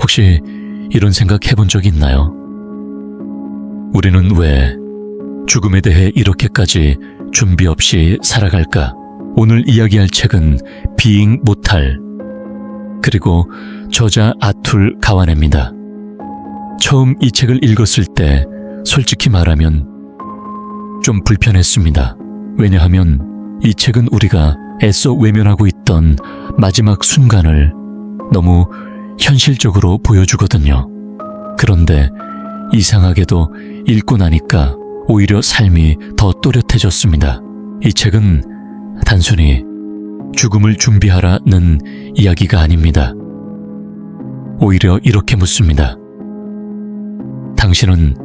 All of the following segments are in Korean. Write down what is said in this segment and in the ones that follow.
혹시 이런 생각 해본 적 있나요? 우리는 왜 죽음에 대해 이렇게까지 준비 없이 살아갈까? 오늘 이야기할 책은 비잉 모탈, 그리고 저자 아툴 가와네입니다. 처음 이 책을 읽었을 때 솔직히 말하면 좀 불편했습니다. 왜냐하면 이 책은 우리가 애써 외면하고 있던 마지막 순간을 너무 현실적으로 보여주거든요. 그런데 이상하게도 읽고 나니까 오히려 삶이 더 또렷해졌습니다. 이 책은 단순히 죽음을 준비하라는 이야기가 아닙니다. 오히려 이렇게 묻습니다. 당신은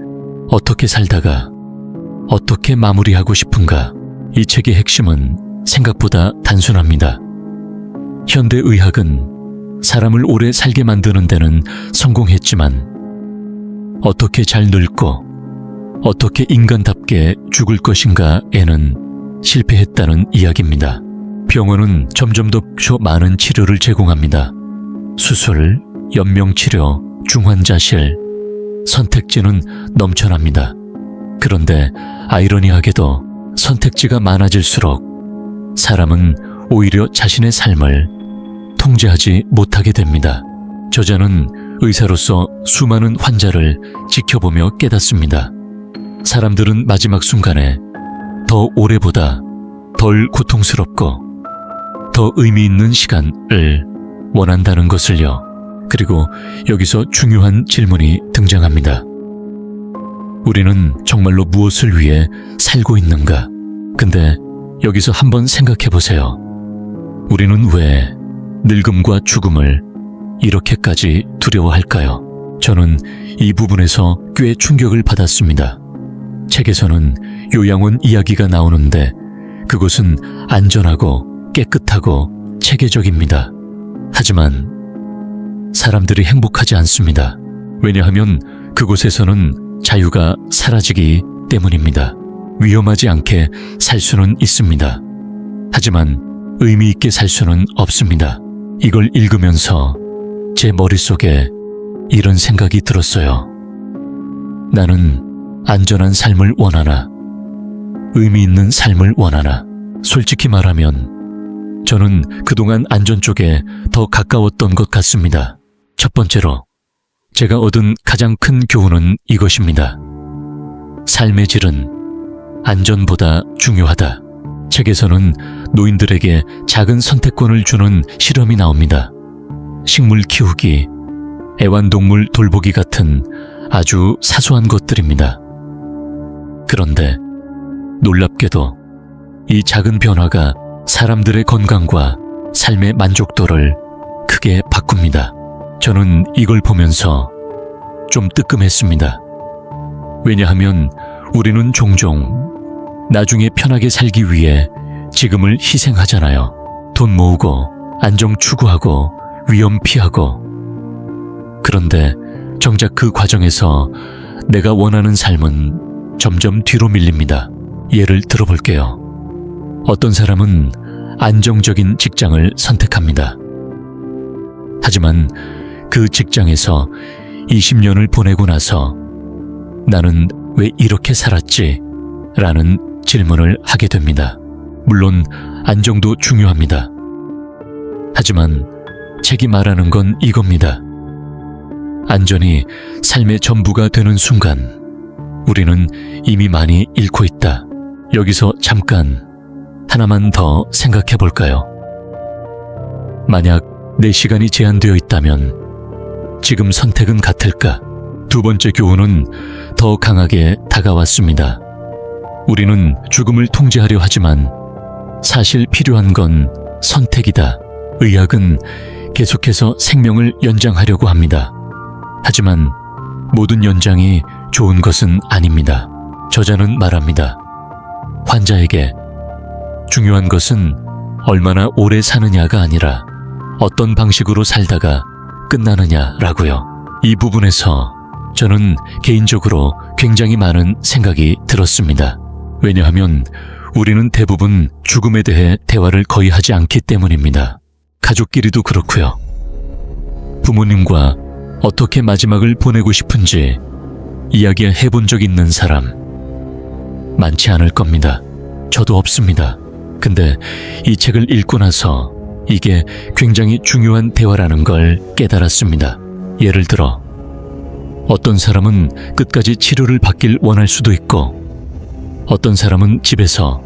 어떻게 살다가 어떻게 마무리하고 싶은가? 이 책의 핵심은 생각보다 단순합니다. 현대의학은 사람을 오래 살게 만드는 데는 성공했지만 어떻게 잘 늙고 어떻게 인간답게 죽을 것인가에는 실패했다는 이야기입니다. 병원은 점점 더 많은 치료를 제공합니다. 수술, 연명치료, 중환자실, 선택지는 넘쳐납니다. 그런데 아이러니하게도 선택지가 많아질수록 사람은 오히려 자신의 삶을 통제하지 못하게 됩니다. 저자는 의사로서 수많은 환자를 지켜보며 깨닫습니다. 사람들은 마지막 순간에 더 오래보다 덜 고통스럽고 더 의미 있는 시간을 원한다는 것을요. 그리고 여기서 중요한 질문이 등장합니다. 우리는 정말로 무엇을 위해 살고 있는가? 근데 여기서 한번 생각해 보세요. 우리는 왜 늙음과 죽음을 이렇게까지 두려워할까요? 저는 이 부분에서 꽤 충격을 받았습니다. 책에서는 요양원 이야기가 나오는데 그곳은 안전하고 깨끗하고 체계적입니다. 하지만 사람들이 행복하지 않습니다. 왜냐하면 그곳에서는 자유가 사라지기 때문입니다. 위험하지 않게 살 수는 있습니다. 하지만 의미 있게 살 수는 없습니다. 이걸 읽으면서 제 머릿속에 이런 생각이 들었어요. 나는 안전한 삶을 원하나? 의미 있는 삶을 원하나? 솔직히 말하면 저는 그동안 안전 쪽에 더 가까웠던 것 같습니다. 첫 번째로 제가 얻은 가장 큰 교훈은 이것입니다. 삶의 질은 안전보다 중요하다. 책에서는 노인들에게 작은 선택권을 주는 실험이 나옵니다. 식물 키우기, 애완동물 돌보기 같은 아주 사소한 것들입니다. 그런데 놀랍게도 이 작은 변화가 사람들의 건강과 삶의 만족도를 크게 바꿉니다. 저는 이걸 보면서 좀 뜨끔했습니다. 왜냐하면 우리는 종종 나중에 편하게 살기 위해 지금을 희생하잖아요. 돈 모으고, 안정 추구하고, 위험 피하고. 그런데 정작 그 과정에서 내가 원하는 삶은 점점 뒤로 밀립니다. 예를 들어볼게요. 어떤 사람은 안정적인 직장을 선택합니다. 하지만 그 직장에서 20년을 보내고 나서 나는 왜 이렇게 살았지? 라는 질문을 하게 됩니다. 물론 안정도 중요합니다. 하지만 책이 말하는 건 이겁니다. 안전이 삶의 전부가 되는 순간 우리는 이미 많이 잃고 있다. 여기서 잠깐 하나만 더 생각해 볼까요? 만약 내 시간이 제한되어 있다면 지금 선택은 같을까? 두 번째 교훈은 더 강하게 다가왔습니다. 우리는 죽음을 통제하려 하지만 사실 필요한 건 선택이다. 의학은 계속해서 생명을 연장하려고 합니다. 하지만 모든 연장이 좋은 것은 아닙니다. 저자는 말합니다. 환자에게 중요한 것은 얼마나 오래 사느냐가 아니라 어떤 방식으로 살다가 끝나느냐라고요. 이 부분에서 저는 개인적으로 굉장히 많은 생각이 들었습니다. 왜냐하면 우리는 대부분 죽음에 대해 대화를 거의 하지 않기 때문입니다. 가족끼리도 그렇고요. 부모님과 어떻게 마지막을 보내고 싶은지 이야기해 본 적 있는 사람 많지 않을 겁니다. 저도 없습니다. 근데 이 책을 읽고 나서 이게 굉장히 중요한 대화라는 걸 깨달았습니다. 예를 들어 어떤 사람은 끝까지 치료를 받길 원할 수도 있고 어떤 사람은 집에서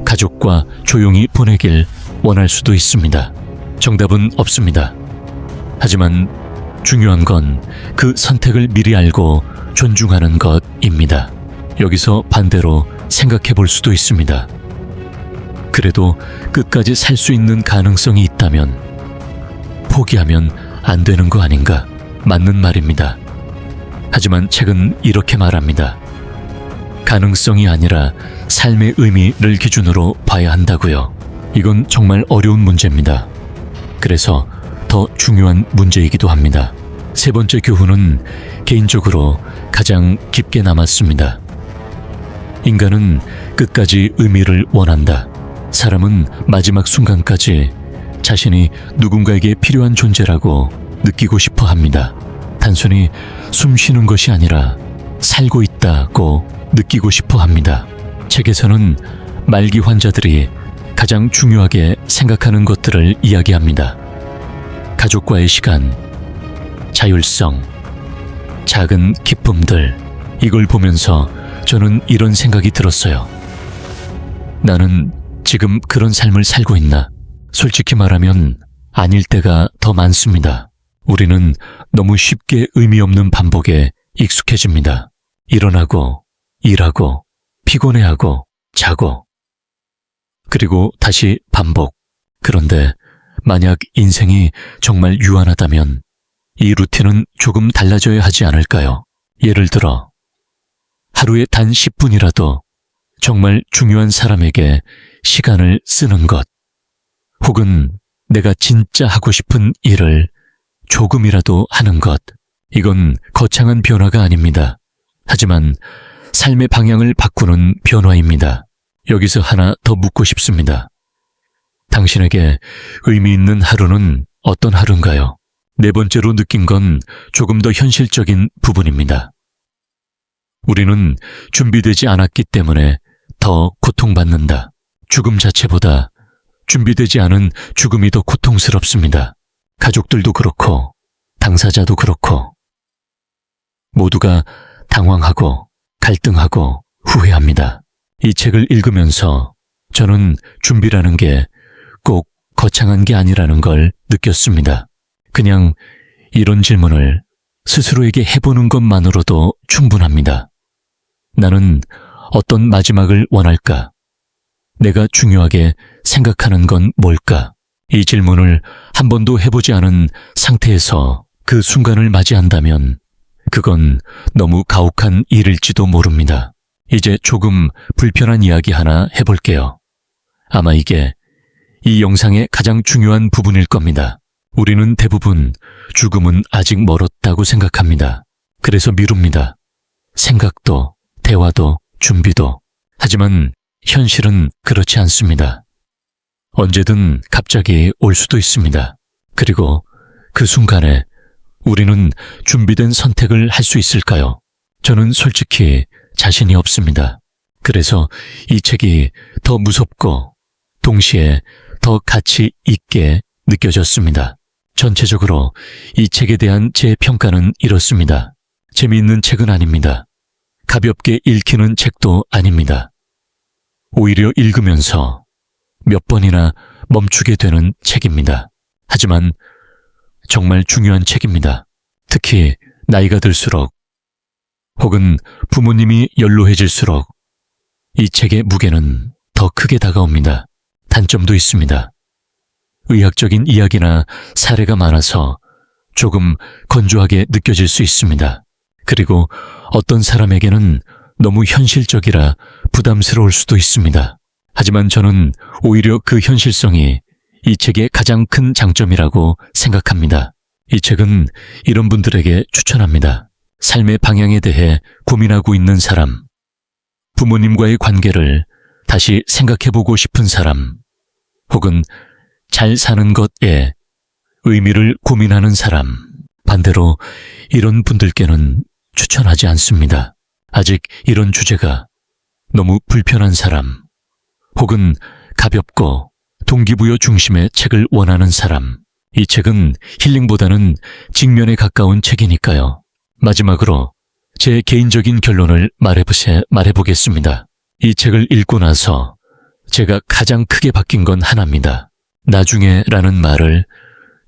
가족과 조용히 보내길 원할 수도 있습니다. 정답은 없습니다. 하지만 중요한 건 그 선택을 미리 알고 존중하는 것입니다. 여기서 반대로 생각해 볼 수도 있습니다. 그래도 끝까지 살 수 있는 가능성이 있다면 포기하면 안 되는 거 아닌가? 맞는 말입니다. 하지만 책은 이렇게 말합니다. 가능성이 아니라 삶의 의미를 기준으로 봐야 한다고요. 이건 정말 어려운 문제입니다. 그래서 더 중요한 문제이기도 합니다. 세 번째 교훈은 개인적으로 가장 깊게 남았습니다. 인간은 끝까지 의미를 원한다. 사람은 마지막 순간까지 자신이 누군가에게 필요한 존재라고 느끼고 싶어 합니다. 단순히 숨 쉬는 것이 아니라 살고 있다고 느끼고 싶어 합니다. 책에서는 말기 환자들이 가장 중요하게 생각하는 것들을 이야기합니다. 가족과의 시간, 자율성, 작은 기쁨들. 이걸 보면서 저는 이런 생각이 들었어요. 나는 지금 그런 삶을 살고 있나? 솔직히 말하면 아닐 때가 더 많습니다. 우리는 너무 쉽게 의미 없는 반복에 익숙해집니다. 일어나고, 일하고, 피곤해하고, 자고, 그리고 다시 반복. 그런데 만약 인생이 정말 유한하다면 이 루틴은 조금 달라져야 하지 않을까요? 예를 들어 하루에 단 10분이라도 정말 중요한 사람에게 시간을 쓰는 것, 혹은 내가 진짜 하고 싶은 일을 조금이라도 하는 것. 이건 거창한 변화가 아닙니다. 하지만 삶의 방향을 바꾸는 변화입니다. 여기서 하나 더 묻고 싶습니다. 당신에게 의미 있는 하루는 어떤 하루인가요? 네 번째로 느낀 건 조금 더 현실적인 부분입니다. 우리는 준비되지 않았기 때문에 더 고통받는다. 죽음 자체보다 준비되지 않은 죽음이 더 고통스럽습니다. 가족들도 그렇고 당사자도 그렇고 모두가 당황하고 갈등하고 후회합니다. 이 책을 읽으면서 저는 준비라는 게 꼭 거창한 게 아니라는 걸 느꼈습니다. 그냥 이런 질문을 스스로에게 해보는 것만으로도 충분합니다. 나는 어떤 마지막을 원할까? 내가 중요하게 생각하는 건 뭘까? 이 질문을 한 번도 해보지 않은 상태에서 그 순간을 맞이한다면 그건 너무 가혹한 일일지도 모릅니다. 이제 조금 불편한 이야기 하나 해볼게요. 아마 이게 이 영상의 가장 중요한 부분일 겁니다. 우리는 대부분 죽음은 아직 멀었다고 생각합니다. 그래서 미룹니다. 생각도, 대화도, 준비도. 하지만 현실은 그렇지 않습니다. 언제든 갑자기 올 수도 있습니다. 그리고 그 순간에 우리는 준비된 선택을 할 수 있을까요? 저는 솔직히 자신이 없습니다. 그래서 이 책이 더 무섭고 동시에 더 가치 있게 느껴졌습니다. 전체적으로 이 책에 대한 제 평가는 이렇습니다. 재미있는 책은 아닙니다. 가볍게 읽히는 책도 아닙니다. 오히려 읽으면서 몇 번이나 멈추게 되는 책입니다. 하지만 정말 중요한 책입니다. 특히 나이가 들수록 혹은 부모님이 연로해질수록 이 책의 무게는 더 크게 다가옵니다. 단점도 있습니다. 의학적인 이야기나 사례가 많아서 조금 건조하게 느껴질 수 있습니다. 그리고 어떤 사람에게는 너무 현실적이라 부담스러울 수도 있습니다. 하지만 저는 오히려 그 현실성이 이 책의 가장 큰 장점이라고 생각합니다. 이 책은 이런 분들에게 추천합니다. 삶의 방향에 대해 고민하고 있는 사람, 부모님과의 관계를 다시 생각해보고 싶은 사람, 혹은 잘 사는 것에 의미를 고민하는 사람, 반대로 이런 분들께는 추천하지 않습니다. 아직 이런 주제가 너무 불편한 사람, 혹은 가볍고 동기부여 중심의 책을 원하는 사람, 이 책은 힐링보다는 직면에 가까운 책이니까요. 마지막으로 제 개인적인 결론을 말해보겠습니다. 이 책을 읽고 나서 제가 가장 크게 바뀐 건 하나입니다. 나중에 라는 말을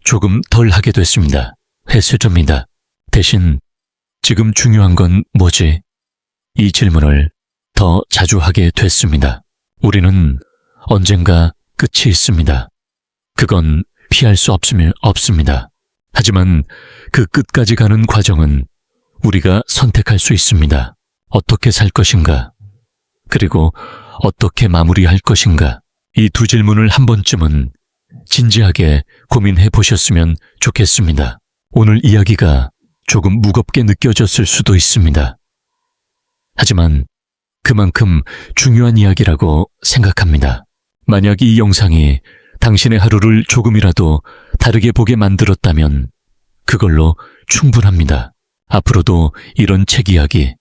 조금 덜 하게 됐습니다. 회수됩니다. 대신 지금 중요한 건 뭐지? 이 질문을 더 자주 하게 됐습니다. 우리는 언젠가 끝이 있습니다. 그건 피할 수 없습니다. 하지만 그 끝까지 가는 과정은 우리가 선택할 수 있습니다. 어떻게 살 것인가? 그리고 어떻게 마무리할 것인가? 이 두 질문을 한 번쯤은 진지하게 고민해 보셨으면 좋겠습니다. 오늘 이야기가 조금 무겁게 느껴졌을 수도 있습니다. 하지만 그만큼 중요한 이야기라고 생각합니다. 만약 이 영상이 당신의 하루를 조금이라도 다르게 보게 만들었다면 그걸로 충분합니다. 앞으로도 이런 책 이야기,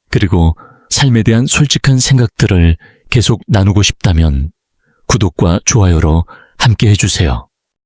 그리고 삶에 대한 솔직한 생각들을 계속 나누고 싶다면 구독과 좋아요로 함께 해주세요.